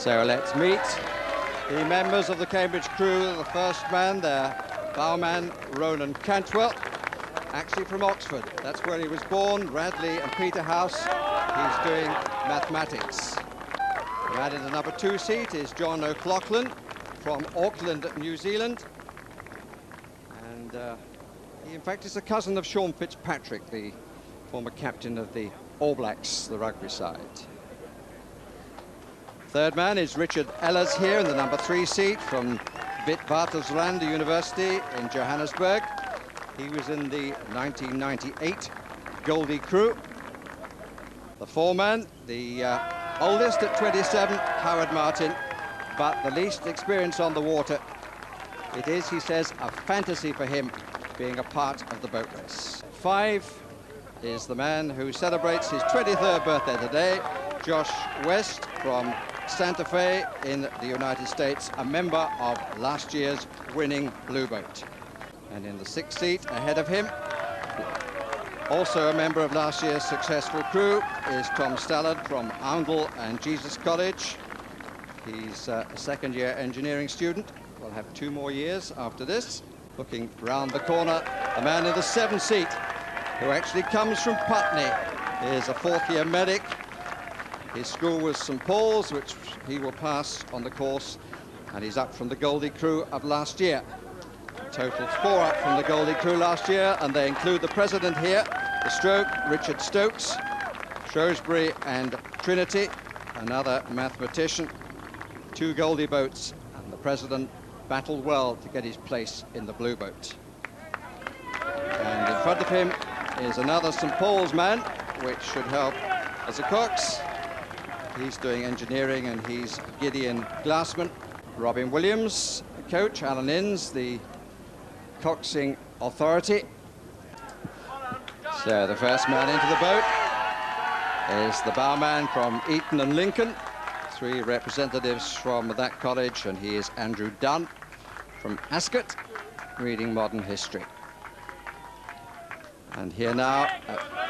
So let's meet the members of the Cambridge crew. The first man there, bowman Ronan Cantwell, actually from Oxford. That's where he was born, Radley and Peterhouse. He's doing mathematics. Added the number 2 seat is John O'Loughlin from Auckland, New Zealand. And he, in fact, is a cousin of Sean Fitzpatrick, the former captain of the All Blacks, the rugby side. Third man is Richard Ehlers here in the number 3 seat from Witwatersrand University in Johannesburg. He was in the 1998 Goldie crew. The foreman, the oldest at 27, Howard Martin, but the least experience on the water. It is, he says, a fantasy for him being a part of the boat race. 5 is the man who celebrates his 23rd birthday today, Josh West from Santa Fe in the United States, a member of last year's winning blue boat. And in the 6th seat ahead of him, also a member of last year's successful crew, is Tom Stallard from Oundle and Jesus College. He's a second-year engineering student. We'll have 2 more years after this. Looking round the corner, the man in the 7th seat, who actually comes from Putney, is a 4th-year medic. His school was St Paul's, which he will pass on the course, and he's up from the Goldie crew of last year. Total 4 up from the Goldie crew last year, and they include the president here, the stroke, Richard Stokes, Shrewsbury and Trinity, another mathematician, 2 Goldie boats, and the president battled well to get his place in the blue boat. And in front of him is another St Paul's man, which should help as a cox. He's doing engineering, and he's Gideon Glassman. Robin Williams, the coach, Alan Innes, the coxing authority. So the first man into the boat is the bowman from Eton and Lincoln. 3 representatives from that college, and he is Andrew Dunn from Ascot, reading modern history. And here now,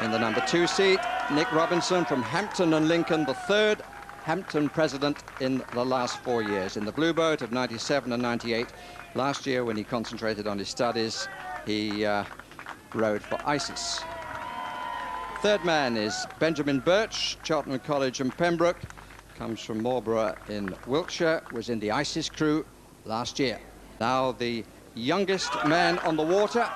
in the number 2 seat, Nick Robinson from Hampton and Lincoln, the 3rd Hampton president in the last 4 years. In the blue boat of 97 and 98, last year when he concentrated on his studies, he rowed for ISIS. Third man is Benjamin Burch, Cheltenham College and Pembroke, comes from Marlborough in Wiltshire, was in the ISIS crew last year. Now the youngest man on the water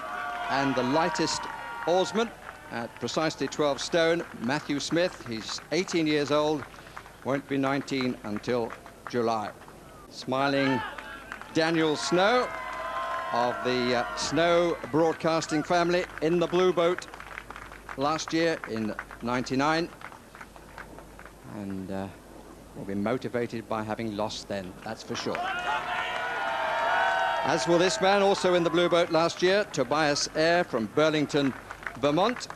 and the lightest oarsman at precisely 12 stone, Matthew Smith. He's 18 years old, won't be 19 until July. Smiling Daniel Snow of the Snow Broadcasting family in the blue boat last year in 99, and will be motivated by having lost then, that's for sure. As will this man, also in the blue boat last year, Tobias Ayer from Burlington, Vermont,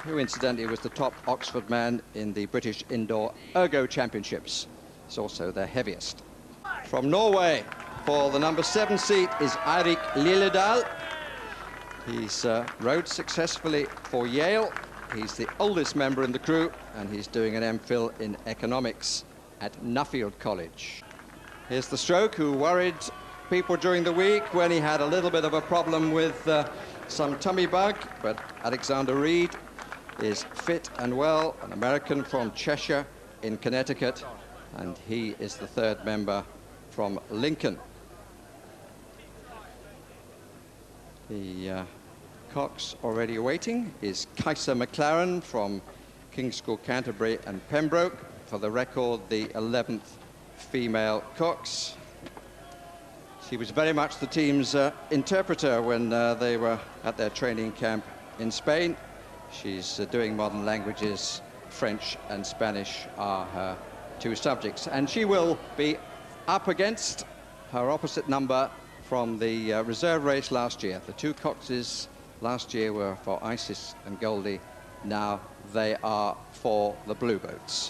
who incidentally was the top Oxford man in the British Indoor Ergo Championships. It's also their heaviest. From Norway, for the number 7 seat is Eirik Lillesdahl. He's rowed successfully for Yale. He's the oldest member in the crew, and he's doing an MPhil in economics at Nuffield College. Here's the stroke who worried people during the week when he had a little bit of a problem with some tummy bug, but Alexander Reid is fit and well, an American from Cheshire in Connecticut, and he is the 3rd member from Lincoln. The cox already waiting is Kajasa McLaren from King's School Canterbury and Pembroke, for the record the 11th female cox. She was very much the team's interpreter when they were at their training camp in Spain. She's doing modern languages. French and Spanish are her 2 subjects, and she will be up against her opposite number from the reserve race last year. The 2 coxes last year were for ISIS and Goldie. Now they are for the blue boats.